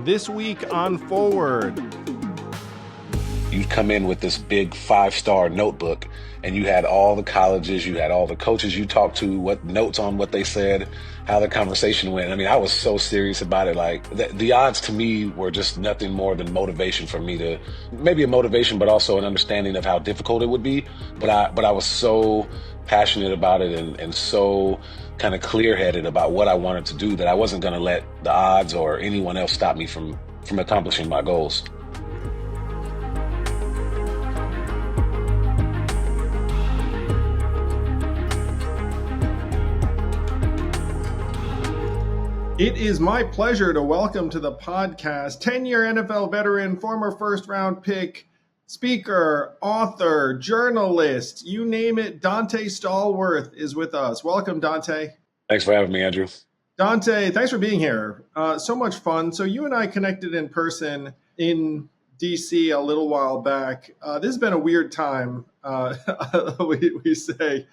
This week on Forward. You'd come in with this big 5-star notebook and you had all the colleges, you had all the coaches you talked to, what notes on what they said, how the conversation went. I mean, I was so serious about it. Like the odds to me were just nothing more than motivation for me to, maybe a motivation, but also an understanding of how difficult it would be. But I was so passionate about it and so kind of clear-headed about what I wanted to do that I wasn't going to let the odds or anyone else stop me from accomplishing my goals. It is my pleasure to welcome to the podcast 10-year NFL veteran, former first-round pick, speaker, author, journalist, you name it, Donté Stallworth is with us. Welcome, Donté. Thanks for having me, Andrew. Donté, thanks for being here. So much fun. So you and I connected in person in DC a little while back. This has been a weird time, we say.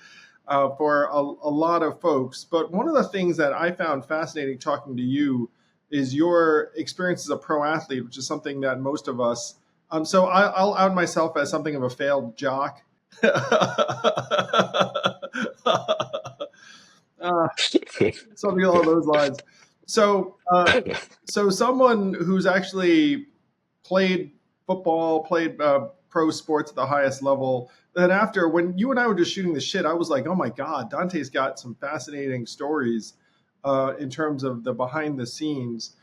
For a lot of folks. But one of the things that I found fascinating talking to you is your experience as a pro athlete, which is something that most of us, so I'll out myself as something of a failed jock. Something along those lines. So someone who's actually played football, played pro sports at the highest level. Then after, when you and I were just shooting the shit, I was like, oh my God, Donté's got some fascinating stories in terms of the behind the scenes.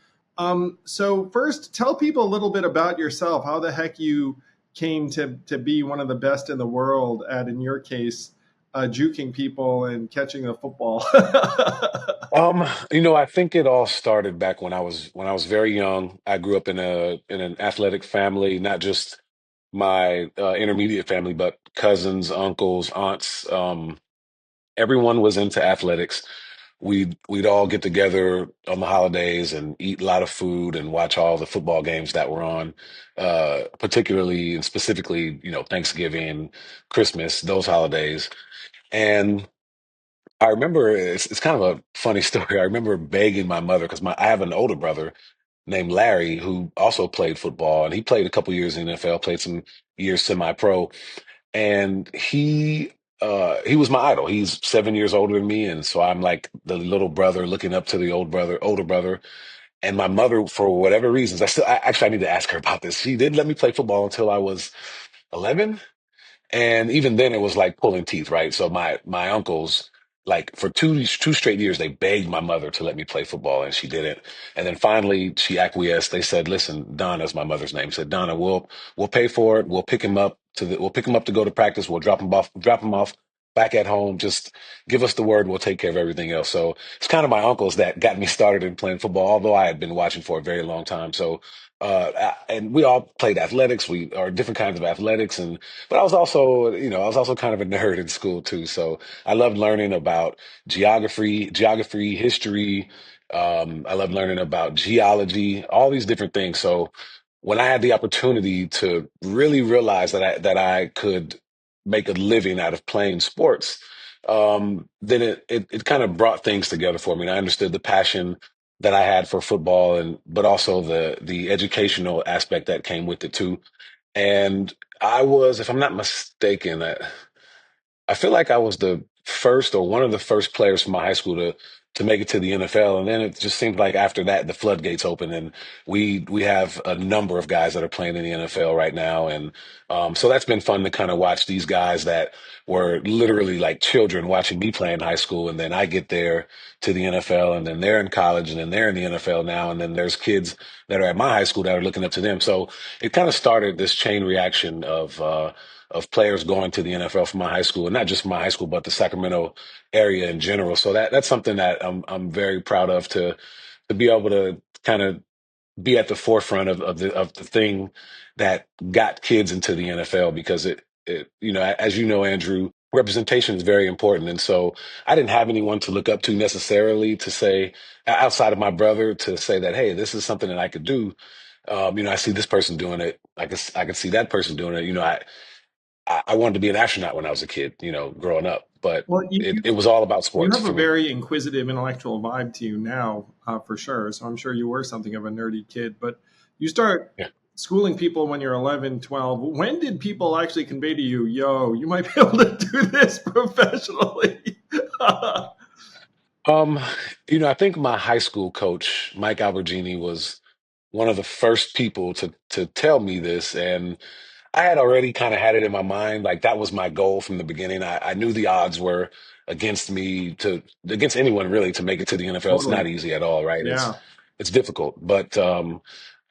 So first, tell people a little bit about yourself, how the heck you came to be one of the best in the world at, in your case, juking people and catching a football. I think it all started back when I was very young. I grew up in an athletic family, not just my intermediate family, but cousins, uncles, aunts. Everyone was into athletics. We'd all get together on the holidays and eat a lot of food and watch all the football games that were on, particularly and specifically, Thanksgiving, Christmas, those holidays. And I remember it's kind of a funny story. I remember begging my mother because I have an older brother named Larry who also played football, and he played a couple years in the NFL, played some years semi-pro, and he was my idol. He's 7 years older than me, and so I'm like the little brother looking up to the older brother. And my mother, for whatever reasons, I need to ask her about this. She didn't let me play football until I was 11. And even then, it was like pulling teeth, right? So my uncles, like for two straight years, they begged my mother to let me play football, and she didn't. And then finally, she acquiesced. They said, "Listen, Donna's my mother's name. Said Donna, we'll pay for it. We'll pick him up to go to practice. We'll drop him off back at home. Just give us the word. We'll take care of everything else." So it's kind of my uncles that got me started in playing football, although I had been watching for a very long time. So. And we all played athletics. We are different kinds of athletics, and but I was also kind of a nerd in school too. So I loved learning about geography, history. I loved learning about geology, all these different things. So when I had the opportunity to really realize that I could make a living out of playing sports, then it kind of brought things together for me. And I understood the passion that I had for football, and but also the educational aspect that came with it too. And I was, if I'm not mistaken, I feel like I was the first or one of the first players from my high school to make it to the NFL. And then it just seemed like after that the floodgates open, and we have a number of guys that are playing in the NFL right now. And so that's been fun to kind of watch these guys that were literally like children watching me play in high school, and then I get there to the NFL, and then they're in college, and then they're in the NFL now, and then there's kids that are at my high school that are looking up to them. So it kind of started this chain reaction of players going to the NFL from my high school, and not just from my high school, but the Sacramento area in general. So that's something that I'm very proud of to be able to kind of be at the forefront of the thing that got kids into the NFL, because as you know, Andrew, representation is very important. And so I didn't have anyone to look up to necessarily to say, outside of my brother, to say that, hey, this is something that I could do. I see this person doing it. I could see that person doing it. I wanted to be an astronaut when I was a kid, growing up. But Well, it was all about you sports have a for me. very inquisitive intellectual vibe to you now, for sure. So I'm sure you were something of a nerdy kid, but you start Yeah. schooling people when you're 11, 12. When did people actually convey to you, yo, you might be able to do this professionally? Um, I think my high school coach, Mike Albergini, was one of the first people to tell me this, and I had already kind of had it in my mind. Like that was my goal from the beginning. I knew the odds were against me to against anyone really to make it to the NFL. It's Totally. not easy at all, right? Yeah. It's difficult, but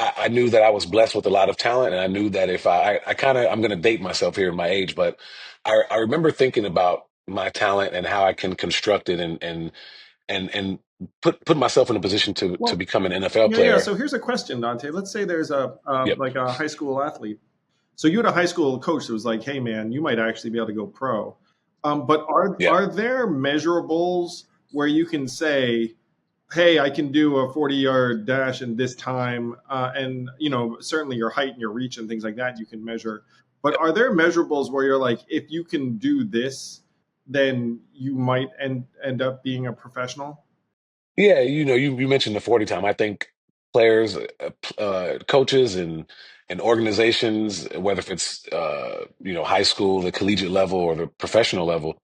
I knew that I was blessed with a lot of talent, and I knew that if I kind of I'm going to date myself here in my age, but I remember thinking about my talent and how I can construct it and put myself in a position to Well, become an NFL yeah, yeah. player. So here's a question, Dante. Let's say there's a Yep. like a high school athlete. So you had a high school coach that was like, "Hey, man, you might actually be able to go pro." But Yeah. are there measurables where you can say, "Hey, I can do a 40-yard dash in this time," and certainly your height and your reach and things like that you can measure. But are there measurables where you're like, if you can do this, then you might end up being a professional? Yeah, you mentioned the 40 time. I think players, coaches, and organizations, whether if it's high school, the collegiate level, or the professional level,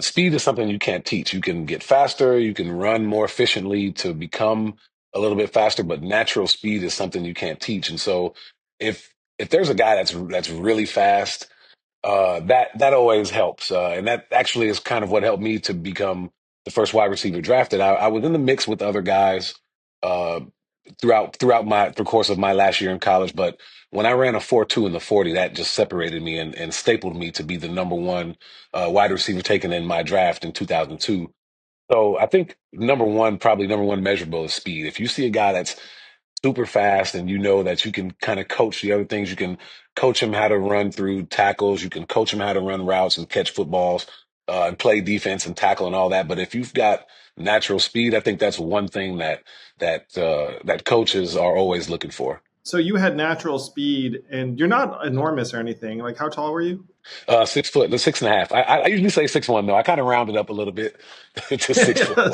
speed is something you can't teach. You can get faster, you can run more efficiently to become a little bit faster, but natural speed is something you can't teach. And so, if there's a guy that's really fast, that always helps, and that actually is kind of what helped me to become the first wide receiver drafted. I was in the mix with other guys uh, throughout the course of my last year in college, but when I ran a 4.2 in the 40, that just separated me and stapled me to be the number one wide receiver taken in my draft in 2002. So I think probably number one measurable is speed. If you see a guy that's super fast and you know that you can kind of coach the other things, you can coach him how to run through tackles, you can coach him how to run routes and catch footballs, and play defense and tackle and all that. But if you've got natural speed, I think that's one thing that coaches are always looking for. So you had natural speed, and you're not enormous or anything. Like, how tall were you? 6 foot, the 6.5. I usually say 6'1" though. I kind of rounded up a little bit to six foot Yeah, one.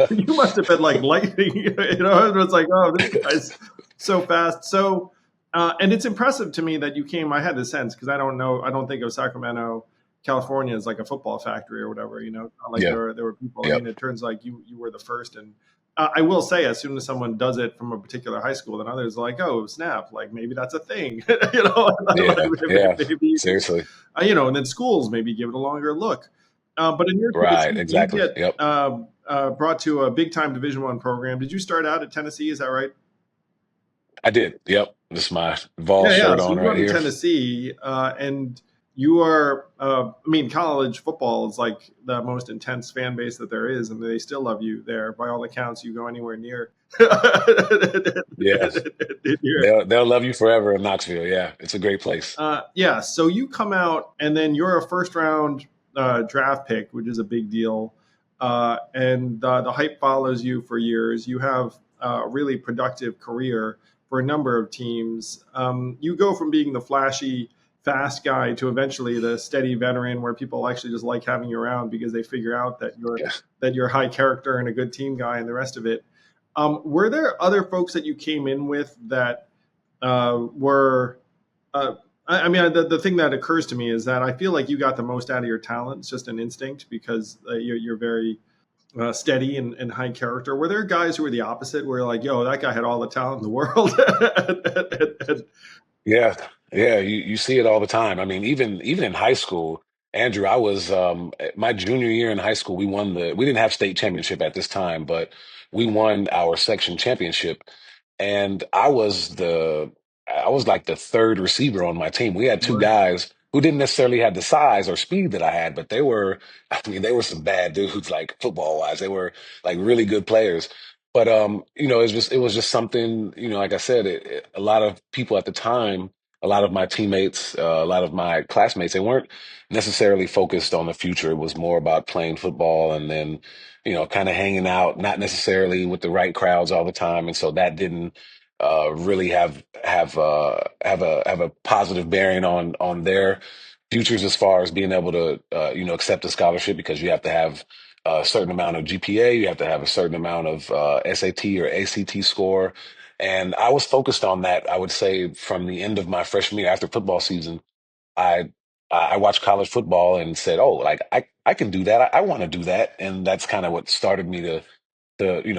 so you must have been like lightning. It's like, oh, this guy's so fast. So, and it's impressive to me that you came. I had the sense because I don't know. I don't think of Sacramento, California as like a football factory or whatever. Not like Yeah. there were people. I Yep. mean, it turns like you were the first. And I will say, as soon as someone does it from a particular high school, then others are like, oh, snap! Like maybe that's a thing. Yeah. Yeah. Maybe Seriously. and then schools maybe give it a longer look. But in your case, Right. you Exactly. get Yep. brought to a big time Division I program. Did you start out at Tennessee? Is that right? I did. Yep. This is my Vol Yeah, yeah. shirt So on you go right to here. Tennessee, and you are. I mean, college football is like the most intense fan base that there is, and they still love you there. By all accounts, you go anywhere near. Yeah. They'll love you forever in Knoxville. Yeah. It's a great place. Yeah. So you come out, and then you're a first round draft pick, which is a big deal. And the hype follows you for years. You have a really productive career for a number of teams. You go from being the flashy, fast guy to eventually the steady veteran, where people actually just like having you around because they figure out Yeah. that you're high character and a good team guy, and the rest of it. Were there other folks that you came in with that were uh, I mean, the thing that occurs to me is that I feel like you got the most out of your talent. It's just an instinct because you're very steady and high character. Were there guys who were the opposite, where you're like, yo, that guy had all the talent in the world? Yeah, yeah, you see it all the time. I mean, even in high school, Andrew, I was my junior year in high school, we didn't have state championship at this time, but we won our section championship, and I was like the third receiver on my team. We had two guys who didn't necessarily have the size or speed that I had, but I mean, they were some bad dudes, like football wise. They were like really good players. But it was just something, like I said, a lot of people at the time, a lot of my teammates, a lot of my classmates, they weren't necessarily focused on the future. It was more about playing football and then, kind of hanging out, not necessarily with the right crowds all the time. And so that didn't really have a positive bearing on their futures as far as being able to accept a scholarship because you have to have a certain amount of GPA, you have to have a certain amount of SAT or ACT score, and I was focused on that. I would say from the end of my freshman year after football season, I I watched college football and said, "Oh, like I can do that. I want to do that." And that's kind of what started me to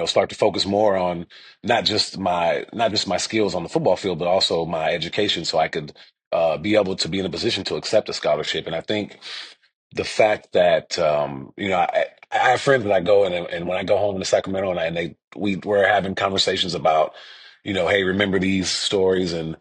start to focus more on not just my skills on the football field, but also my education, so I could be able to be in a position to accept a scholarship. And I think the fact that I have friends that I go and when I go home to Sacramento and we're having conversations about hey, remember these stories. And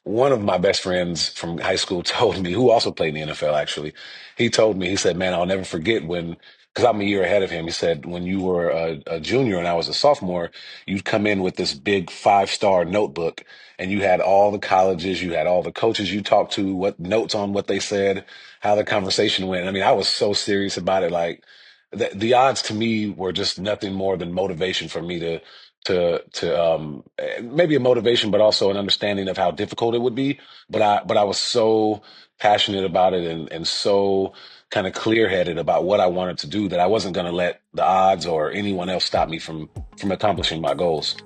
one of my best friends from high school told me, who also played in the NFL actually, he told me, he said, man, I'll never forget when, because I'm a year ahead of him. He said, when you were a junior and I was a sophomore, you'd come in with this big 5-star notebook and you had all the colleges, you had all the coaches you talked to, what notes on what they said, how the conversation went. I mean, I was so serious about it. Like the odds to me were just nothing more than motivation for me to maybe a motivation, but also an understanding of how difficult it would be. But I was so passionate about it and so kind of clear headed about what I wanted to do that I wasn't going to let the odds or anyone else stop me from accomplishing my goals.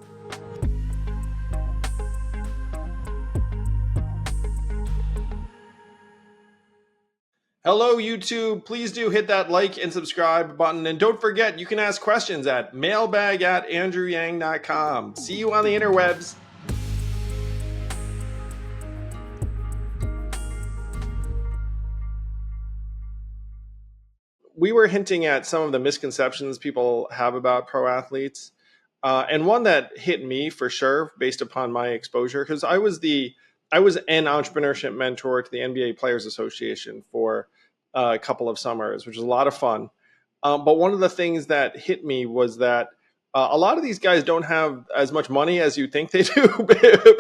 Hello, YouTube. Please do hit that like and subscribe button. And don't forget, you can ask questions at mailbag@andrewyang.com. See you on the interwebs. We were hinting at some of the misconceptions people have about pro athletes. And one that hit me for sure based upon my exposure, because I was an entrepreneurship mentor to the NBA Players Association for a couple of summers, which was a lot of fun. But one of the things that hit me was that a lot of these guys don't have as much money as you think they do,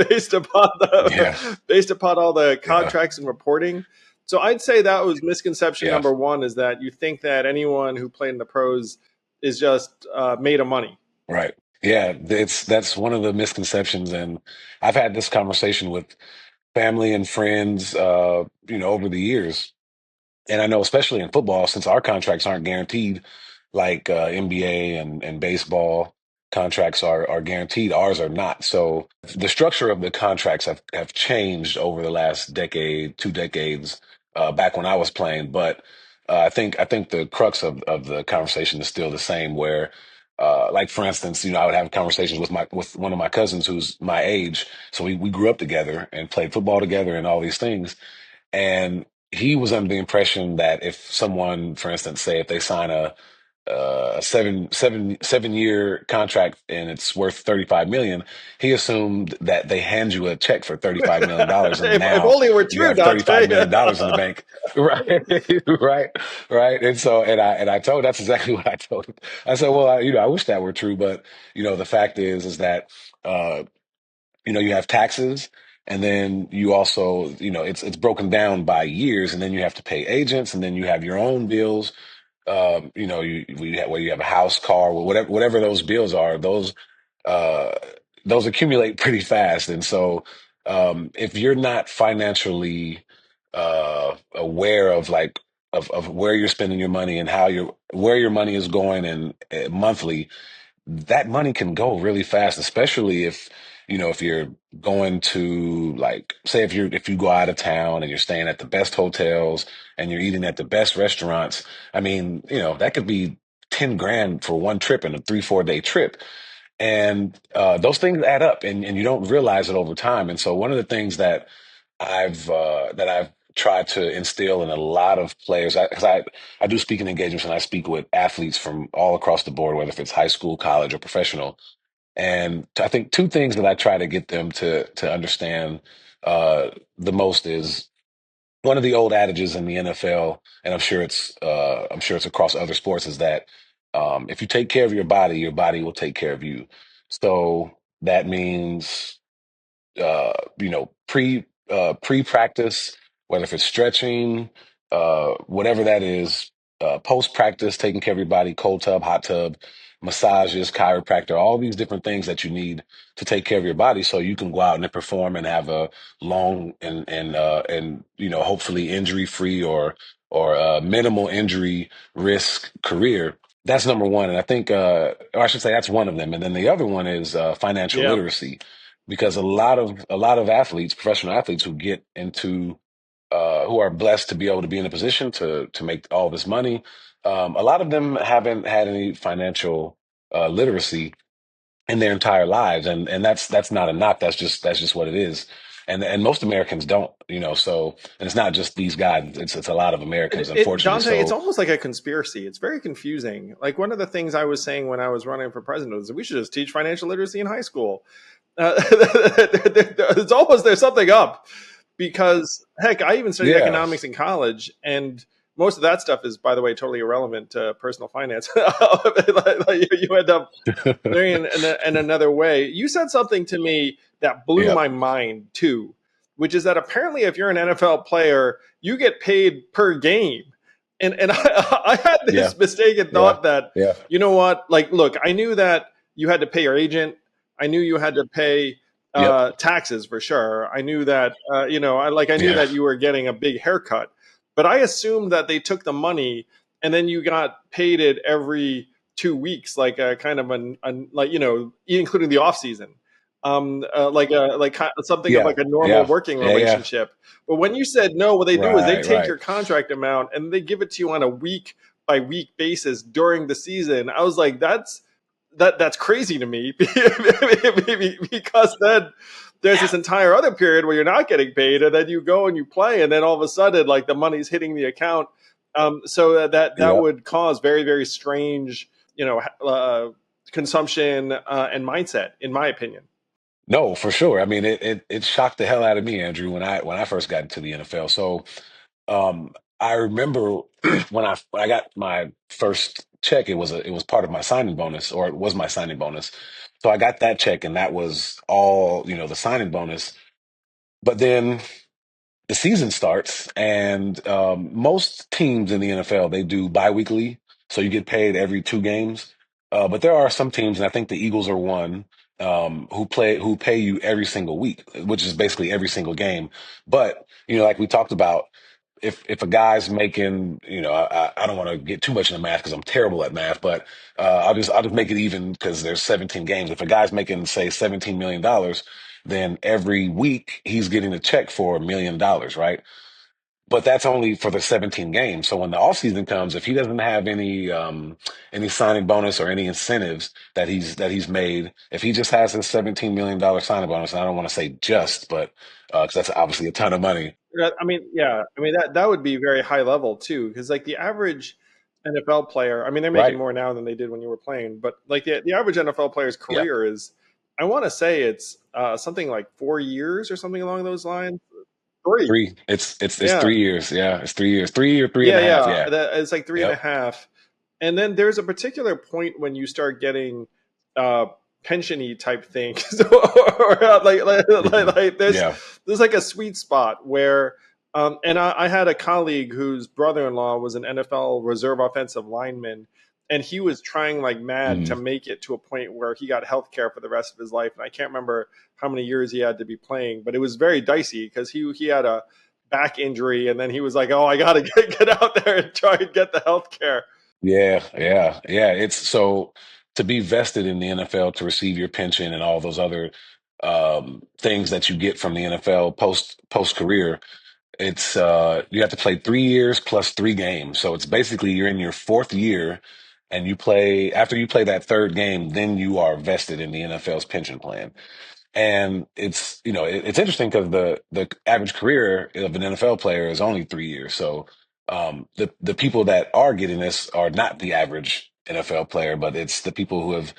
based upon Yeah, based upon all the yeah, contracts and reporting. So I'd say that was misconception yeah. number one: is that you think that anyone who played in the pros is just made of money. Right. Yeah, that's one of the misconceptions, and I've had this conversation with family and friends, over the years. And I know, especially in football, since our contracts aren't guaranteed, like NBA and baseball contracts are guaranteed, ours are not. So the structure of the contracts have changed over the last decade, 2 decades, back when I was playing. But I think the crux of the conversation is still the same. Where, like for instance, I would have conversations with one of my cousins who's my age, so we grew up together and played football together and all these things. And he was under the impression that if someone, for instance, say if they sign a 7 year contract and it's worth 35 million, he assumed that they hand you a check for $35 million, and If now only it were you true, have $35 million in the Donté. bank. Right, right, right. And so, and I told, that's exactly what I told him. I said, well, I wish that were true, but the fact is that uh, you have taxes, and then you also, it's broken down by years, and then you have to pay agents, and then you have your own bills. Where you have a house, car, whatever those bills are, uh, those accumulate pretty fast. And so, if you're not financially aware of like of where you're spending your money and where your money is going and monthly, that money can go really fast, especially if you're going to, like, say if you go out of town and you're staying at the best hotels and you're eating at the best restaurants. I mean, that could be 10 grand for one trip and a 3-4 day trip. And those things add up, and you don't realize it over time. And so one of the things that I've tried to instill in a lot of players, because I do speaking engagements and I speak with athletes from all across the board, whether if it's high school, college, or professional. And I think two things that I try to get them to understand the most is one of the old adages in the NFL, and I'm sure it's across other sports, is that if you take care of your body will take care of you. So that means pre practice, whether if it's stretching, whatever that is, post practice, taking care of your body, cold tub, hot tub. massages, chiropractor, all these different things that you need to take care of your body so you can go out and perform and have a long and hopefully injury free or minimal injury risk career. That's number one. And I think, or I should say that's one of them. And then the other one is financial Yeah. literacy, because a lot of athletes, professional athletes who get into who are blessed to be able to be in a position to make all this money, a lot of them haven't had any financial literacy in their entire lives, and that's not a knock. That's just what it is. And most Americans don't, so, and it's not just these guys, it's a lot of Americans, unfortunately. Dante, it's So almost like a conspiracy. It's very confusing. Like one of the things I was saying when I was running for president was that we should just teach financial literacy in high school. It's almost there's something up because heck, I even studied yeah. economics in college, and most of that stuff is, by the way, totally irrelevant to personal finance. You end up learning in another way. You said something to me that blew Yep. my mind too, which is that apparently if you're an NFL player, you get paid per game. And I had Yeah. this mistaken Yeah. thought that, Yeah. you know what, like, look, I knew that you had to pay your agent. I knew you had to pay Yep. taxes for sure. I knew that, I knew Yeah. that you were getting a big haircut, but I assumed that they took the money and then you got paid it every 2 weeks, like a kind of including the off season, something of Yeah. like a normal Yeah. working Yeah. Yeah. relationship. But when you said no, what they do is they Right. take Right. your contract amount and they give it to you on a week by week basis during the season. I was like, that's crazy to me because then there's this entire other period where you're not getting paid, and then you go and you play, and then all of a sudden, like the money's hitting the account. So that Yep. would cause very very strange, consumption and mindset, in my opinion. No, for sure. I mean, it shocked the hell out of me, Andrew, when I first got into the NFL. So, um, I remember when I got my first check, it was part of my signing bonus, or it was my signing bonus. So I got that check, and that was all, the signing bonus. But then the season starts, and most teams in the NFL, they do biweekly, so you get paid every two games. But there are some teams, and I think the Eagles are one, who pay you every single week, which is basically every single game. But like we talked about, if a guy's making, I don't want to get too much into math because I'm terrible at math, but I'll just make it even because there's 17 games. If a guy's making, say, $17 million, then every week he's getting a check for $1 million, right? But that's only for the 17 games. So when the offseason comes, if he doesn't have any signing bonus or any incentives that he's made, if he just has his $17 million signing bonus, and I don't want to say just, but because that's obviously a ton of money, I mean, yeah, I mean that would be very high level too, because like the average NFL player, I mean, they're making right? more now than they did when you were playing, but like the average NFL player's Yeah, career is, I want to say it's something like 4 years or something along those lines. Three, three. It's yeah, 3 years. Yeah, it's 3 years. 3 or three and yeah, a half. yeah. Yeah. It's like three and a Yep. half, and then there's a particular point when you start getting uh, pensiony type things, or Hmm. like Yeah. there's like a sweet spot where. And I had a colleague whose brother-in-law was an NFL reserve offensive lineman, and he was trying like mad to Hmm. make it to a point where he got health care for the rest of his life. And I can't remember how many years he had to be playing, but it was very dicey because he had a back injury, and then he was like, "Oh, I got to get out there and try and get the health care." Yeah. Yeah. Yeah. It's so to be vested in the NFL, to receive your pension and all those other things that you get from the NFL post career. It's you have to play 3 years plus three games. So it's basically you're in your fourth year, and you play after you play that third game, then you are vested in the NFL's pension plan. And it's interesting because the average career of an NFL player is only 3 years. So the people that are getting this are not the average NFL player, but it's the people who have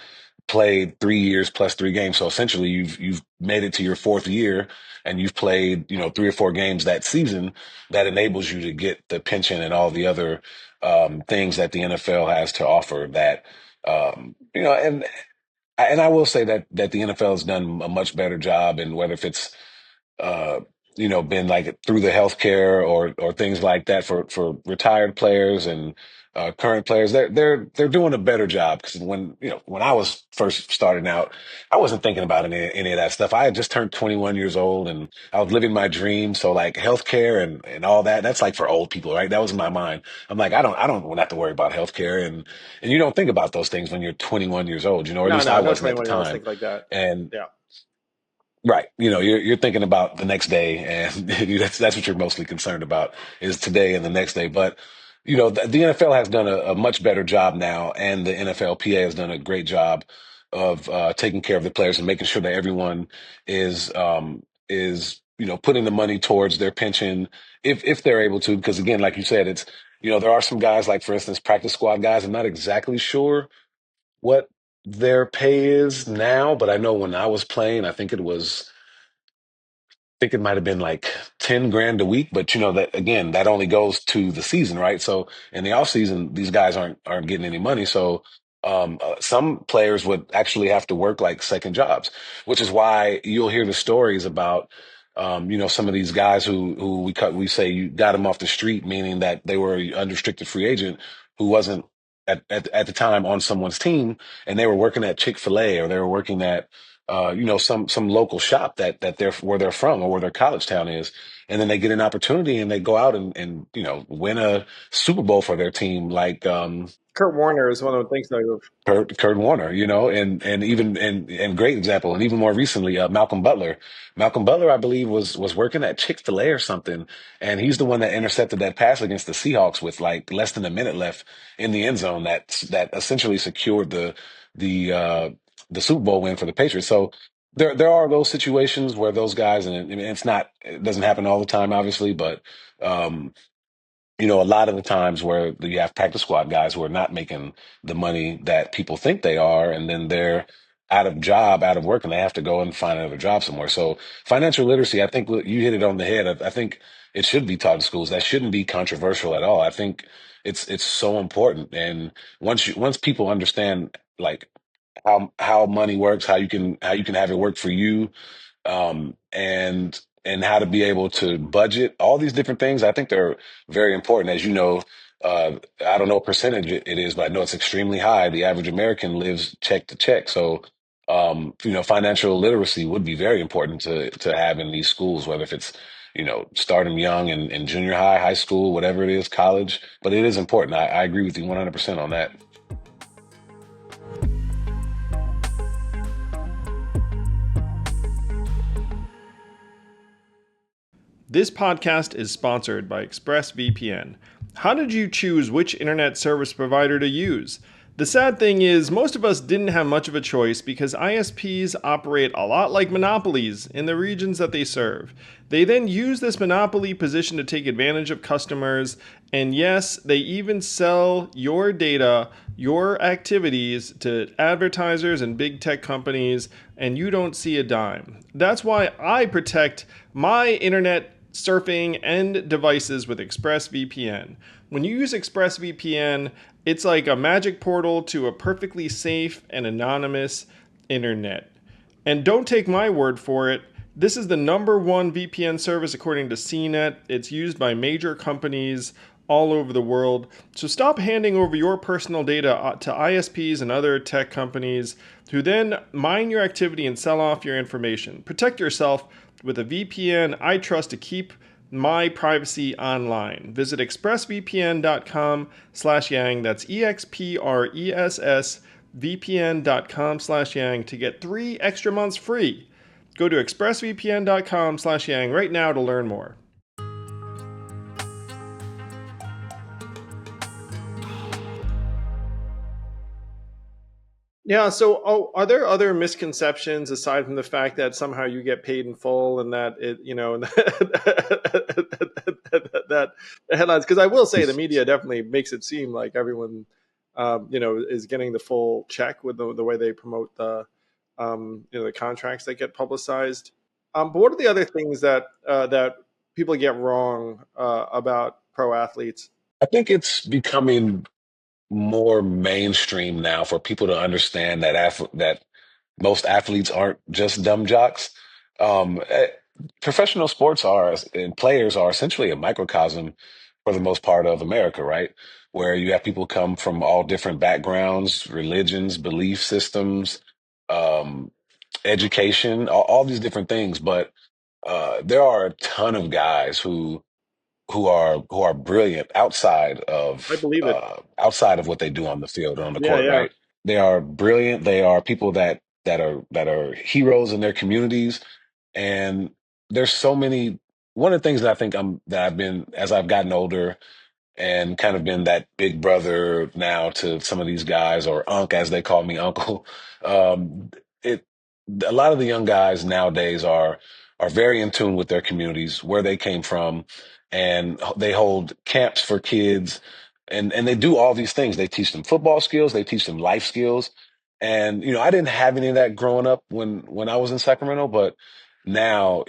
played 3 years plus three games. So essentially, you've made it to your fourth year, and you've played three or four games that season. That enables you to get the pension and all the other things that the NFL has to offer. That and I will say that the NFL has done a much better job, and whether if it's uh, been like through the healthcare or things like that for retired players, and current players, they're doing a better job because when I was first starting out, I wasn't thinking about any of that stuff. I had just turned 21 years old and I was living my dream. So like healthcare and all that, that's like for old people, right? That was in my mind. I'm like, I don't have to worry about healthcare and you don't think about those things when you're 21 years old, or at No, least no, I no wasn't at the 21-year-olds time. think like that. And Yeah. right. You're thinking about the next day, and that's what you're mostly concerned about is today and the next day. But the NFL has done a much better job now, and the NFLPA has done a great job of taking care of the players and making sure that everyone is putting the money towards their pension if they're able to. Because again, like you said, it's there are some guys like for instance practice squad guys. I'm not exactly sure what their pay is now, but I know when I was playing, I think it might have been like 10 grand a week, but that again, that only goes to the season, right? So in the off season, these guys aren't getting any money. So some players would actually have to work like second jobs, which is why you'll hear the stories about some of these guys who we say you got them off the street, meaning that they were an unrestricted free agent who wasn't at the time on someone's team, and they were working at Chick-fil-A or they were working at some local shop that they're where they're from or where their college town is, and then they get an opportunity and they go out and win a Super Bowl for their team, like Kurt Warner is one of the things that I've. Kurt Warner, and even and great example, and even more recently, Malcolm Butler. Malcolm Butler, I believe, was working at Chick-fil-A or something, and he's the one that intercepted that pass against the Seahawks with like less than a minute left in the end zone that essentially secured the the Super Bowl win for the Patriots. So there are those situations where those guys, and I mean, it doesn't happen all the time, obviously, but um, a lot of the times where you have practice squad guys who are not making the money that people think they are, and then they're out of work, and they have to go and find another job somewhere. So financial literacy, I think you hit it on the head. I think it should be taught in schools. That shouldn't be controversial at all. I think it's so important. And once people understand like how money works, how you can have it work for you, and how to be able to budget all these different things. I think they're very important. As you know, I don't know what percentage it is, but I know it's extremely high. The average American lives check to check. So, financial literacy would be very important to have in these schools, whether if it's start them young in junior high, high school, whatever it is, college. But it is important. I agree with you 100% on that. This podcast is sponsored by ExpressVPN. How did you choose which internet service provider to use? The sad thing is, most of us didn't have much of a choice because ISPs operate a lot like monopolies in the regions that they serve. They then use this monopoly position to take advantage of customers, and yes, they even sell your data, your activities to advertisers and big tech companies, and you don't see a dime. That's why I protect my internet surfing and devices with ExpressVPN. When you use ExpressVPN, it's like a magic portal to a perfectly safe and anonymous internet. And don't take my word for it. This is the number one VPN service according to CNET. It's used by major companies all over the world. So stop handing over your personal data to ISPs and other tech companies who then mine your activity and sell off your information. Protect yourself with a VPN I trust to keep my privacy online. Visit expressvpn.com/yang. That's EXPRESS vpn.com/yang to get 3 extra months free. Go to expressvpn.com/yang right now to learn more. Yeah, so are there other misconceptions aside from the fact that somehow you get paid in full and that that the headlines? Because I will say the media definitely makes it seem like everyone, is getting the full check with the way they promote the contracts that get publicized. But what are the other things that people get wrong about pro athletes? I think it's becoming more mainstream now for people to understand that that most athletes aren't just dumb jocks. Um, eh, Professional sports are and players are essentially a microcosm for the most part of America, right? Where you have people come from all different backgrounds, religions, belief systems, um, education, all these different things. But there are a ton of guys who are brilliant I believe it. outside of what they do on the field and on the Yeah, court, yeah. right? They are brilliant. They are people that are heroes in their communities, and there's so many. One of the things that I think that I've been as I've gotten older and kind of been that big brother now to some of these guys, or Unc as they call me, Uncle. Um, it a lot of the young guys nowadays are very in tune with their communities, where they came from, and they hold camps for kids, and they do all these things. They teach them football skills, they teach them life skills, and I didn't have any of that growing up when I was in Sacramento, but now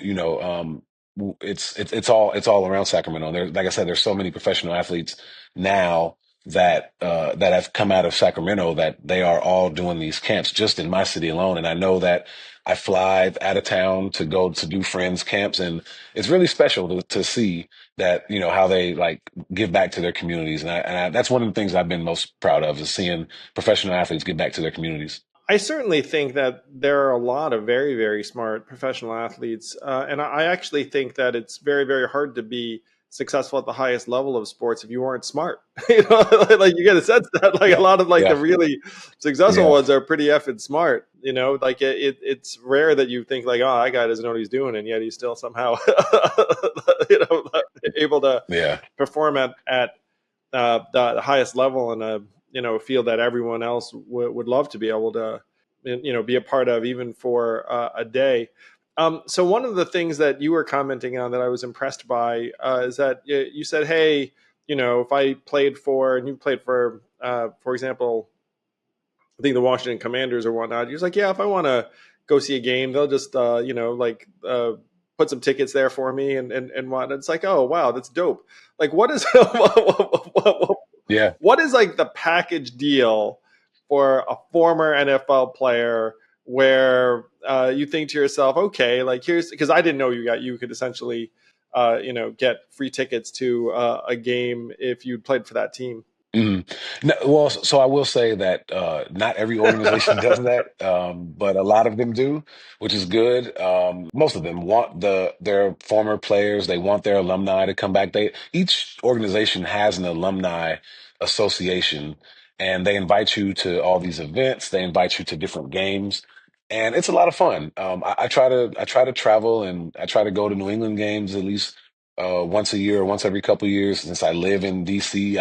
it's all around Sacramento. There, like I said, there's so many professional athletes now that have come out of Sacramento that they are all doing these camps just in my city alone. And I know that I fly out of town to go to do friends camps, and it's really special to see that how they like give back to their communities. And that's one of the things I've been most proud of is seeing professional athletes give back to their communities. I certainly think that there are a lot of very, very smart professional athletes. And I actually think that it's very, very hard to be successful at the highest level of sports if you aren't smart. Like you get a sense that like a Yeah, lot of like the yeah, really successful yeah. ones are pretty effing smart. Like it's rare that you think like, oh, that guy doesn't know what he's doing, and yet he's still somehow, you know, able to Yeah. perform at the highest level in a field that everyone else would love to be able to be a part of even for a day. So one of the things that you were commenting on that I was impressed by is that you said, hey, if I played for and you played for example, I think the Washington Commanders or whatnot. He was like, yeah, if I want to go see a game, they'll just put some tickets there for me and whatnot. It's like, oh wow, that's dope. Like, what is Yeah. what is like the package deal for a former NFL player where you think to yourself, okay, like here's because I didn't know you could essentially get free tickets to a game if you played for that team. Mhm. No, well, so I will say that not every organization does that, but a lot of them do, which is good. Most of them want their former players. They want their alumni to come back. Each organization has an alumni association, and they invite you to all these events. They invite you to different games, and it's a lot of fun. I try to travel, and I try to go to New England games at least once a year or once every couple of years. Since I live in DC,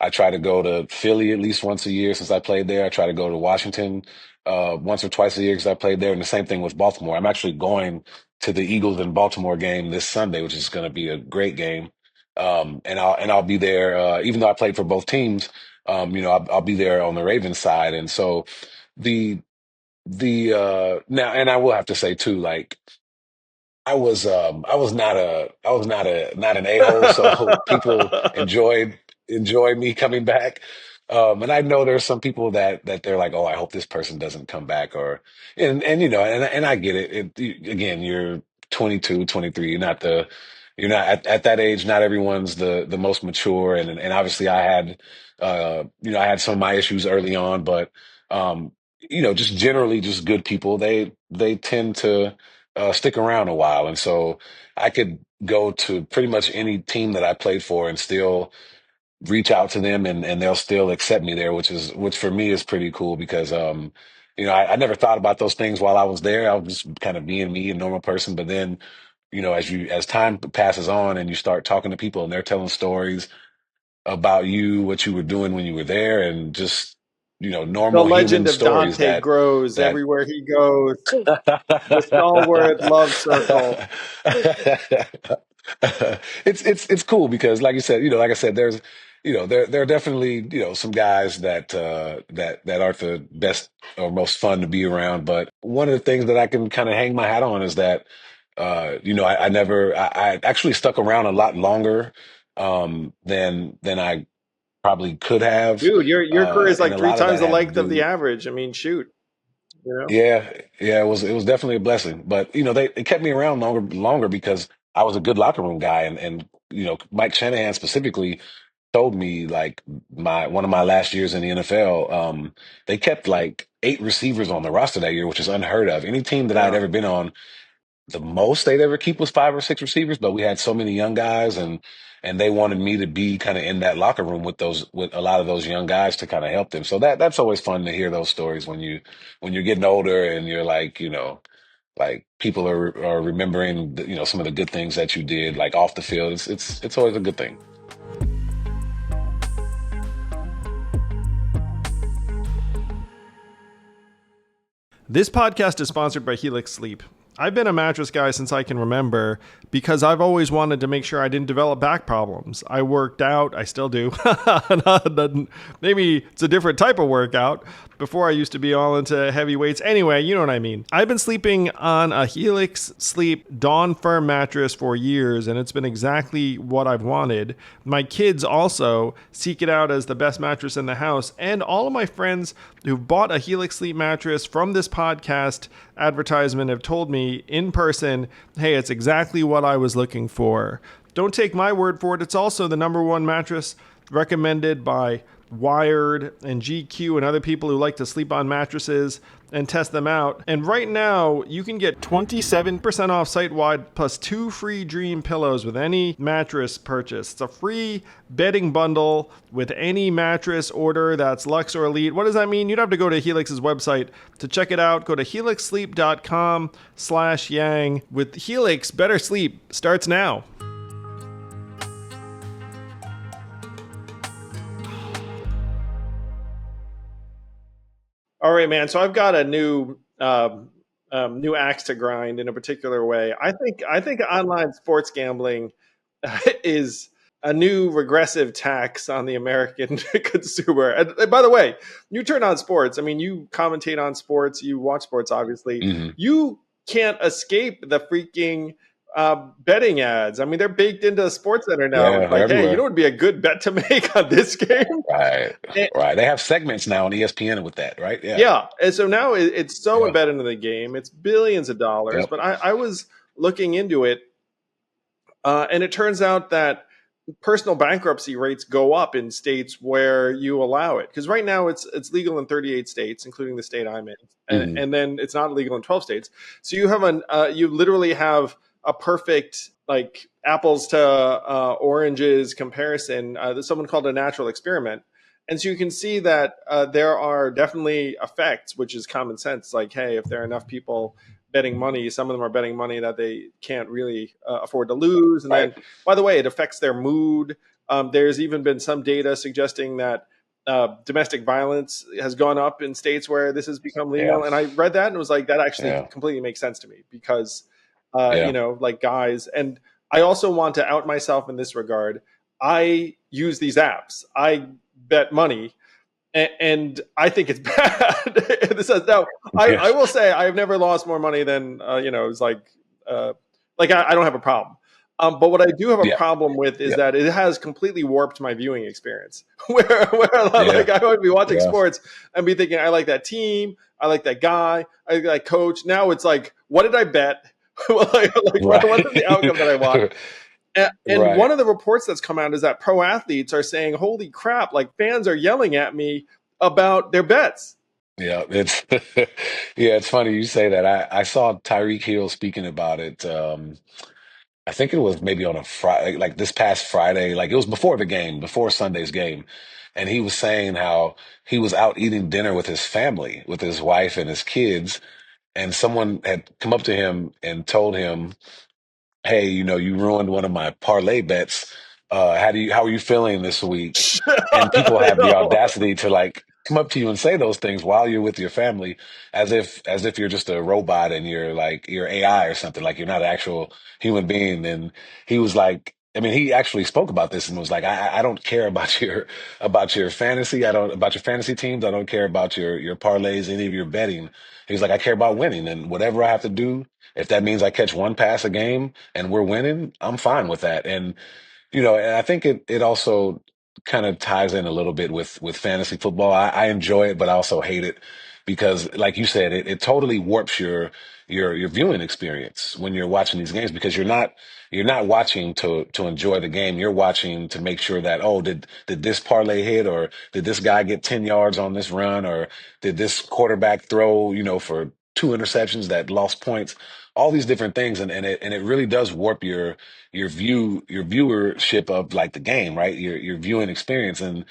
I try to go to Philly at least once a year since I played there. I try to go to Washington once or twice a year because I played there. And the same thing with Baltimore. I'm actually going to the Eagles and Baltimore game this Sunday, which is going to be a great game. And I'll be there, even though I played for both teams. I'll be there on the Ravens side, and so the now, and I will have to say too, like I was not an a-hole, so people enjoyed me coming back. And I know there's some people that they're like, oh, I hope this person doesn't come back, or and I get it. Again, you're 22, 23. You're not at that age. Not everyone's the most mature, and obviously I had some of my issues early on, but just generally just good people. They tend to stick around a while. And so I could go to pretty much any team that I played for and still reach out to them, and they'll still accept me there, which for me is pretty cool because, I never thought about those things while I was there. I was just kind of being me, a normal person. But then, as time passes on and you start talking to people and they're telling stories about you, what you were doing when you were there, and just, The normal legend human of stories Donté that, grows that everywhere he goes. The Stallworth love circle. It's cool because like you said, like I said, there's there are definitely, some guys that aren't the best or most fun to be around. But one of the things that I can kind of hang my hat on is that I actually stuck around a lot longer than I probably could have. Dude, your career is And like a three lot of times that the had to length of the do. average. I mean, shoot, you know. Yeah, yeah, it was definitely a blessing. But they kept me around longer because I was a good locker room guy, and Mike Shanahan specifically told me like my one of my last years in the NFL, they kept like 8 receivers on the roster that year, which is unheard of. Any team that I'd Yeah. ever been on, the most they'd ever keep was 5 or 6 receivers, but we had so many young guys, and they wanted me to be kind of in that locker room with a lot of those young guys to kind of help them. So that's always fun to hear those stories when you're getting older and you're like, like people are remembering some of the good things that you did like off the field. It's always a good thing. This podcast is sponsored by Helix Sleep. I've been a mattress guy since I can remember because I've always wanted to make sure I didn't develop back problems. I worked out, I still do. Maybe it's a different type of workout. Before I used to be all into heavy weights. Anyway, you know what I mean. I've been sleeping on a Helix Sleep Dawn Firm mattress for years, and it's been exactly what I've wanted. My kids also seek it out as the best mattress in the house, and all of my friends who've bought a Helix Sleep mattress from this podcast advertisement have told me in person, hey, it's exactly what I was looking for. Don't take my word for it. It's also the #1 mattress recommended by Wired and GQ and other people who like to sleep on mattresses and test them out. And right now, you can get 27% off site-wide plus 2 free Dream pillows with any mattress purchase. It's a free bedding bundle with any mattress order that's Luxe or Elite. What does that mean? You'd have to go to Helix's website to check it out. Go to helixsleep.com/yang. With Helix, better sleep starts now. All right, man. So I've got a new axe to grind in a particular way. I think online sports gambling is a new regressive tax on the American consumer. And by the way, you turn on sports. I mean, you commentate on sports. You watch sports, obviously. Hmm. You can't escape the freaking betting ads. I mean, they're baked into Sports Center now. Yeah, It's they're like, hey, you know everywhere. what would be a good bet to make on this game? Right, right. They have segments now on ESPN with that, right? Yeah, Yeah, and so now it's so yeah, embedded into the game. It's billions of dollars. yep. But I was looking into it, and it turns out that personal bankruptcy rates go up in states where you allow it. Because right now it's legal in 38 states, including the state I'm in, Hmm. and then it's not legal in 12 states. So you literally have a perfect like apples to oranges comparison. There's someone called a natural experiment. And so you can see that there are definitely effects, which is common sense. Like, hey, if there are enough people betting money, some of them are betting money that they can't really afford to lose. And Right. then, by the way, it affects their mood. There's even been some data suggesting that domestic violence has gone up in states where this has become Yeah, legal. And I read that and was like, that actually yeah, completely makes sense to me because, yeah, like guys. And I also want to out myself in this regard. I use these apps. I bet money and I think it's bad. In the sense, now, I yes, will say I have never lost more money than it's like I don't have a problem. But what I do have a yeah, problem with is yeah, that it has completely warped my viewing experience. where yeah, like I would be watching yeah, sports and be thinking, I like that team, I like that guy, I like that coach. Now it's like, what did I bet? like what is the outcome that I want? right, And right. one of the reports that's come out is that pro athletes are saying, holy crap, like fans are yelling at me about their bets. Yeah, it's yeah, it's funny you say that. I saw Tyreek Hill speaking about it. I think it was maybe on a Friday, like this past Friday, like it was before the game, before Sunday's game. And he was saying how he was out eating dinner with his family, with his wife and his kids, and someone had come up to him and told him, hey, you ruined one of my parlay bets. How are you feeling this week? And people I have the know. audacity to like come up to you and say those things while you're with your family, as if you're just a robot and you're AI or something, like you're not an actual human being. And he was like, I mean, he actually spoke about this and was like, I don't care about your fantasy. I don't about your fantasy teams. I don't care about your parlays, any of your betting. He's like, I care about winning and whatever I have to do. If that means I catch one pass a game and we're winning, I'm fine with that. And I think it also kind of ties in a little bit with fantasy football. I enjoy it, but I also hate it because, like you said, it totally warps your viewing experience when you're watching these games, because you're not watching to enjoy the game. You're watching to make sure that, oh, did this parlay hit, or did this guy get 10 yards on this run, or did this quarterback throw, for two interceptions that lost points, all these different things. And it really does warp your viewership of like the game, right? Your viewing experience. And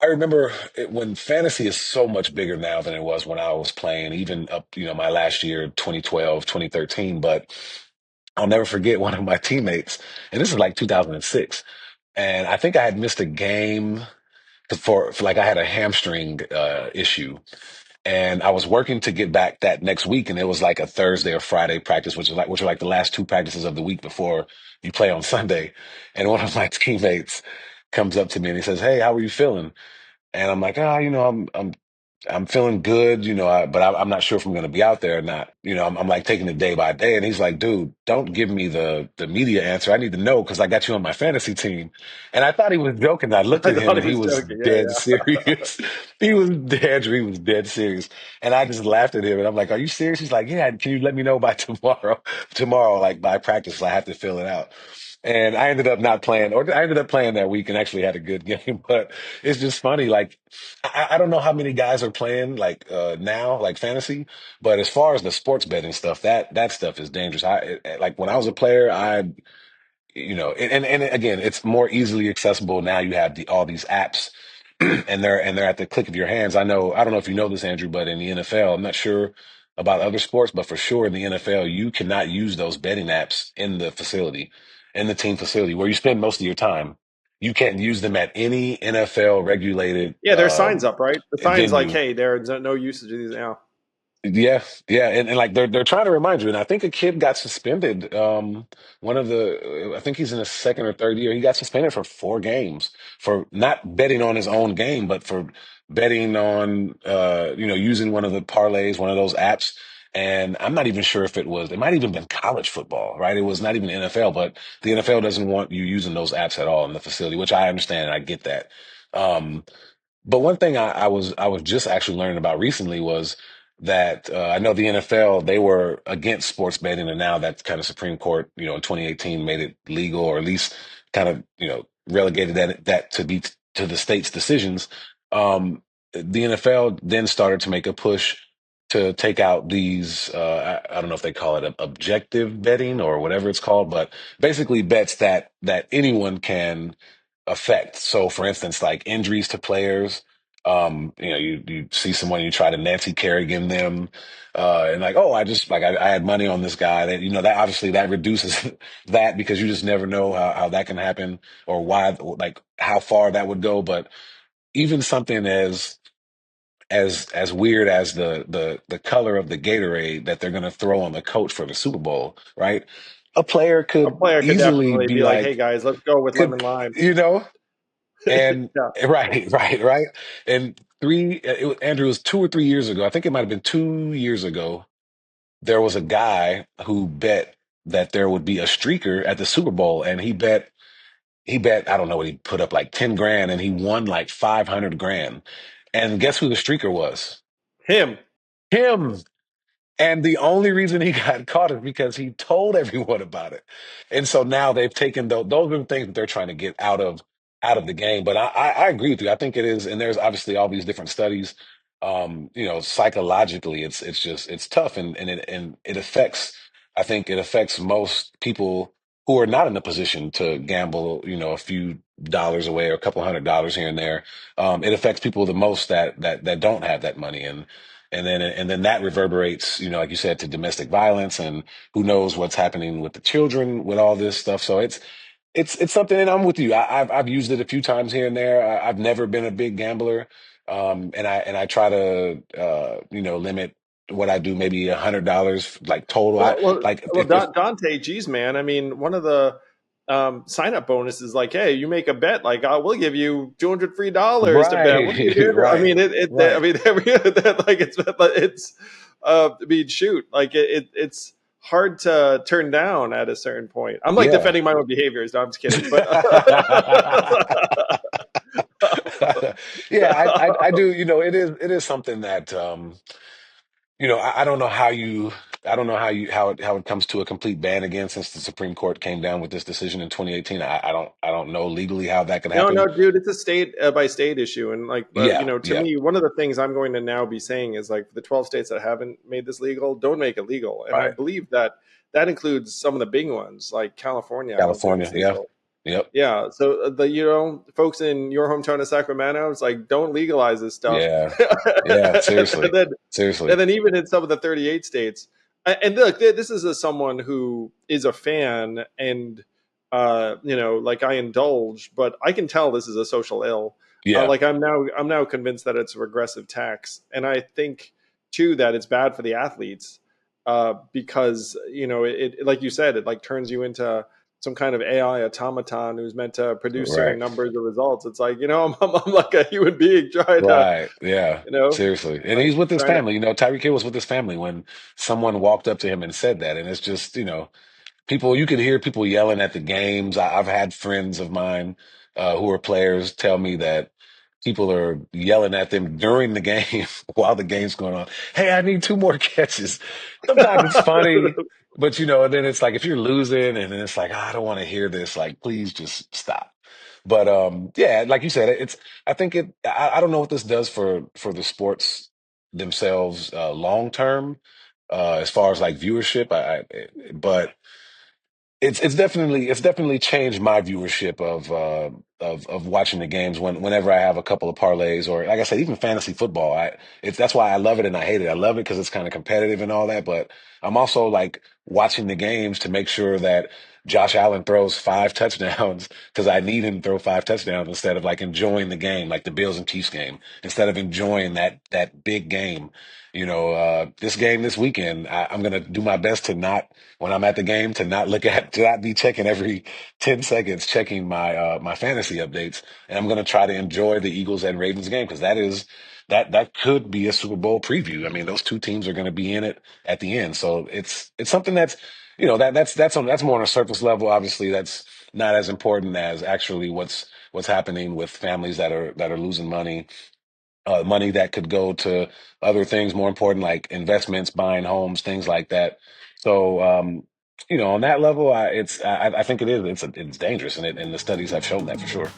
I remember when fantasy is so much bigger now than it was when I was playing, even up, my last year, 2012, 2013. But I'll never forget one of my teammates, and this is like 2006. And I think I had missed a game for like I had a hamstring issue, and I was working to get back that next week, and it was like a Thursday or Friday practice, which are like the last two practices of the week before you play on Sunday. And one of my teammates comes up to me and he says, "Hey, how are you feeling?" And I'm like, I'm feeling good, but I'm not sure if I'm going to be out there or not. I'm like taking it day by day. And he's like, dude, don't give me the media answer. I need to know because I got you on my fantasy team. And I thought he was joking. I looked I at him thought and he he was was joking. Yeah, dead yeah. serious. He was dead serious. And I just laughed at him and I'm like, are you serious? He's like, yeah, can you let me know by tomorrow, like by practice, I have to fill it out. And I ended up not playing, or I ended up playing that week and actually had a good game. But it's just funny. Like, I don't know how many guys are playing like now, like fantasy, but as far as the sports betting stuff, that stuff is dangerous. Like when I was a player, and again, it's more easily accessible now. You have all these apps, and they're at the click of your hands. I don't know if you know this, Andrew, but in the NFL, I'm not sure about other sports, but for sure in the NFL, you cannot use those betting apps in the facility, in the team facility where you spend most of your time. You can't use them at any NFL regulated Yeah, there's signs up, right? The sign's like, venue. hey, there's no usage of these now. Yeah, yeah, and like they're trying to remind you. And I think a kid got suspended. I think he's in his second or third year. He got suspended for 4 games for not betting on his own game, but for betting on using one of the parlays, one of those apps. And I'm not even sure if it might even been college football, right? It was not even NFL, but the NFL doesn't want you using those apps at all in the facility, which I understand and I get that. Um, but one thing I was just actually learning about recently was that I know the NFL, they were against sports betting, and now that kind of Supreme Court, in 2018 made it legal, or at least kind of relegated that to be to the state's decisions. The NFL then started to make a push to take out these I don't know if they call it objective betting or whatever it's called, but basically bets that anyone can affect. So, for instance, like injuries to players. You see someone, you try to Nancy Kerrigan them, and like, oh, I had money on this guy. That that obviously that reduces that, because you just never know how that can happen, or why, like how far that would go. But even something as weird as the color of the Gatorade that they're going to throw on the coach for the Super Bowl, right? A player A could player could easily definitely be be like, hey like, guys, let's go with could lemon lime. you know? And Yeah. right, right. And Andrew, it was 2 or 3 years ago. I think it might have been 2 years ago. There was a guy who bet that there would be a streaker at the Super Bowl, and he bet, I don't know what he put up, like 10 grand, and he won like 500 grand. And guess who the streaker was? Him. Him. And the only reason he got caught is because he told everyone about it. And so now they've taken those are the things that they're trying to get out of the game. But I agree with you. I think it is, and there's obviously all these different studies. Psychologically, it's tough, and it affects. I think it affects most people who are not in a position to gamble. A few dollars away, or a couple $100 here and there. It affects people the most that don't have that money, and then that reverberates, like you said, to domestic violence, and who knows what's happening with the children with all this stuff. So it's something, and I'm with you. I've used it a few times here and there. I've never been a big gambler, and I try to limit what I do, maybe $100 like total. I Well, well, like well, Dante, geez, man. I mean, one of the sign up bonuses, like, hey, you make a bet, like, we'll give you $200 free to bet. We'll give right, you, I right, mean, I right. mean, like I mean, shoot, like it's hard to turn down at a certain point. I'm like Yeah. defending my own behaviors. No, I'm just kidding. But Yeah, I do. It is something that I don't know I don't know how it comes to a complete ban again since the Supreme Court came down with this decision in 2018. I don't know legally how that could No, happen. no, dude, it's a state by state issue, and like, Yeah, to yeah, me, one of the things I'm going to now be saying is like the 12 states that haven't made this legal, don't make it legal, and I right. believe that that includes some of the big ones like California. I don't think California, it's yeah, legal. yep, Yeah, so the folks in your hometown of Sacramento, it's like don't legalize this stuff, yeah, yeah. and Seriously, then seriously, even in some of the 38 states, and look, this is someone who is a fan, and like I indulge, but I can tell this is a social ill. yeah, Like I'm now convinced that it's a regressive tax, and I think too that it's bad for the athletes because it like you said, it like turns you into some kind of AI automaton who's meant to produce certain right. numbers of results. It's like I'm like a human being trying to Right. Yeah. Seriously. And like he's with his trying to. family. Tyreek Hill was with his family when someone walked up to him and said that. And it's just, people, you could hear people yelling at the games. I've had friends of mine who are players tell me that people are yelling at them during the game while the game's going on. Hey, I need two more catches. Sometimes it's funny, but and then it's like if you're losing and then it's like, I don't want to hear this, like, please just stop. But yeah, like you said, I think I don't know what this does for the sports themselves long term, as far as like viewership. But it's definitely changed my viewership of watching the games whenever I have a couple of parlays or like I said, even fantasy football. It's that's why I love it and I hate it. I love it because it's kind of competitive and all that, but I'm also like watching the games to make sure that Josh Allen throws 5 touchdowns because I need him to throw 5 touchdowns instead of like enjoying the game, like the Bills and Chiefs game, instead of enjoying that big game. This game this weekend, I'm gonna do my best to not when I'm at the game to not be checking every 10 seconds, checking my fantasy updates. And I'm going to try to enjoy the Eagles and Ravens game because that could be a Super Bowl preview. I mean, those two teams are going to be in it at the end. So it's something that's, that's more on a surface level. Obviously, that's not as important as actually what's happening with families that are losing money, money that could go to other things more important, like investments, buying homes, things like that. So, on that level, I think it is. It's dangerous, and the studies have shown that for sure.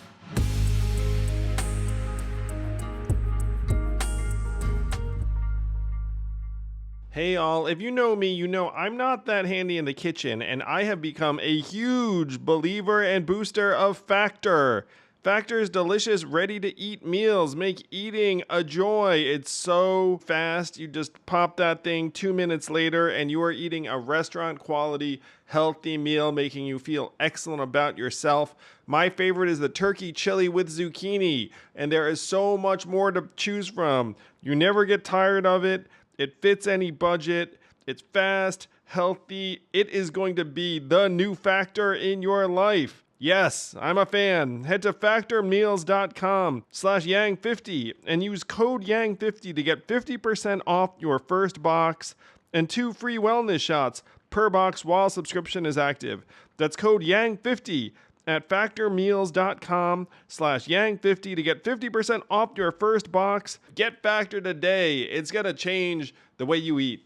Hey, all, if you know me, you know I'm not that handy in the kitchen, and I have become a huge believer and booster of Factor. Factor's delicious, ready to eat meals make eating a joy. It's so fast. You just pop that thing 2 minutes later, and you are eating a restaurant quality, healthy meal, making you feel excellent about yourself. My favorite is the turkey chili with zucchini, and there is so much more to choose from. You never get tired of it. It fits any budget. It's fast, healthy. It is going to be the new Factor in your life. Yes, I'm a fan. Head to factormeals.com/yang50 and use code yang50 to get 50% off your first box and 2 free wellness shots per box while subscription is active. That's code yang50 at factormeals.com/yang50 to get 50% off your first box. Get Factor today. It's going to change the way you eat.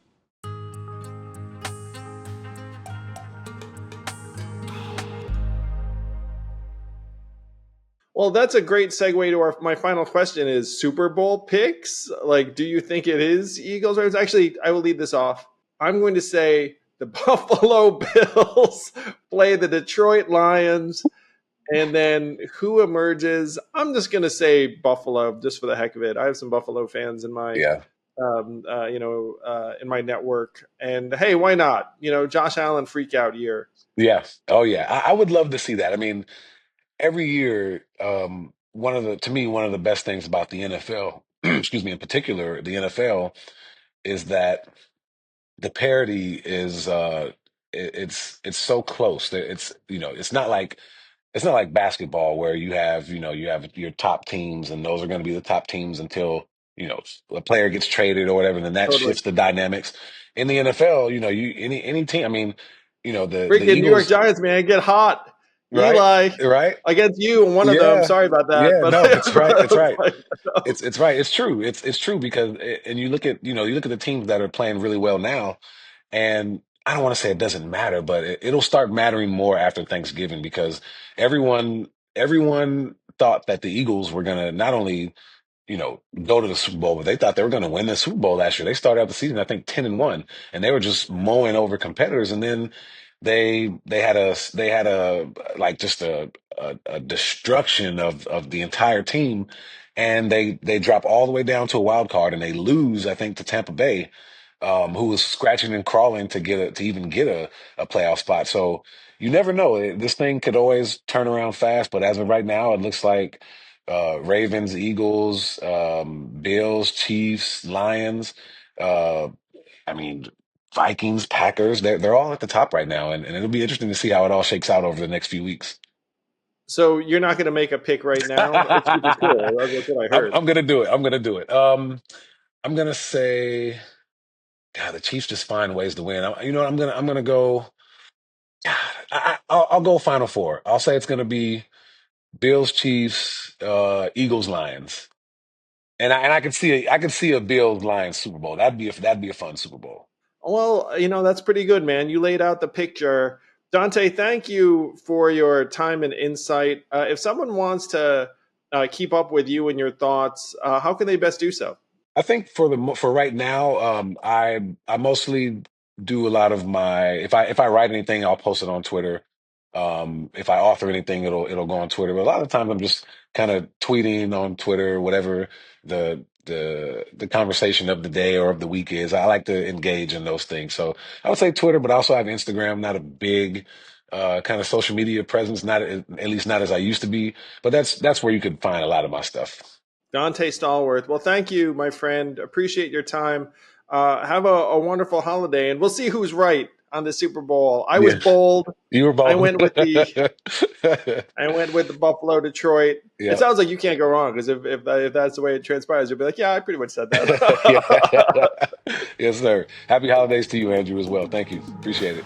Well, that's a great segue to my final question is Super Bowl picks. Like, do you think it is Eagles? Or actually, I will lead this off. I'm going to say the Buffalo Bills play the Detroit Lions. And then who emerges? I'm just going to say Buffalo, just for the heck of it. I have some Buffalo fans in my, Yeah. in my network. And hey, why not? Josh Allen freak out year. Yeah. Oh, yeah. I would love to see that. I mean, every year, to me, one of the best things about the NFL, excuse me, in particular, the NFL, is that the parity is it's so close that it's not like basketball where you have your top teams and those are going to be the top teams until a player gets traded or whatever, and then that Totally. shifts the dynamics. In the NFL, you any team. I mean, the Freaking New York Eagles. Giants, man, get hot. right, Eli right. against you and one of them. Yeah, Sorry about that, yeah. but No, it's right. It's it's right. like, It's right. It's true. It's true because and you look at you look at the teams that are playing really well now, and I don't want to say it doesn't matter, but it'll start mattering more after Thanksgiving because everyone thought that the Eagles were gonna not only go to the Super Bowl, but they thought they were going to win the Super Bowl last year. They started out the season, I think, 10-1, and they were just mowing over competitors. And then they had a like just a destruction of the entire team, and they drop all the way down to a wild card, and they lose, I think, to Tampa Bay, who was scratching and crawling to even get a playoff spot. So you never know. This thing could always turn around fast, but as of right now, it looks like Ravens, Eagles, Bills, Chiefs, Lions. Uh, I mean, Vikings, Packers. They're all at the top right now, and it'll be interesting to see how it all shakes out over the next few weeks. so you're not going to make a pick right now, which is cool. That's what I heard. I'm gonna do it. I'm gonna do it. I'm gonna say, God, the Chiefs just find ways to win. You know what? I'm gonna go. God, I'll go Final Four. I'll say it's gonna be Bills, Chiefs, Eagles, Lions. And I can see a Bills Lions Super Bowl. That'd be a fun Super Bowl. Well, that's pretty good, man. You laid out the picture. Dante, thank you for your time and insight. If someone wants to keep up with you and your thoughts, how can they best do so? I think for right now, I mostly do a lot of my if I write anything, I'll post it on Twitter. If I author anything, it'll go on Twitter. But a lot of times, I'm just kind of tweeting on Twitter, whatever the conversation of the day or of the week is. I like to engage in those things. So I would say Twitter, but I also have Instagram. Not a big kind of social media presence, not at least not as I used to be. But that's where you could find a lot of my stuff. Donté Stallworth. Well, thank you, my friend. Appreciate your time. Have a wonderful holiday, and we'll see who's right on the Super Bowl. I was Yeah, bold. you were I bold. went with the I went with the Buffalo Detroit. It Yeah. sounds like you can't go wrong because if that's the way it transpires, you'll be like, yeah, I pretty much said Yeah. that. Yes, sir. Happy holidays to you, Andrew, as well. Thank you. Appreciate it.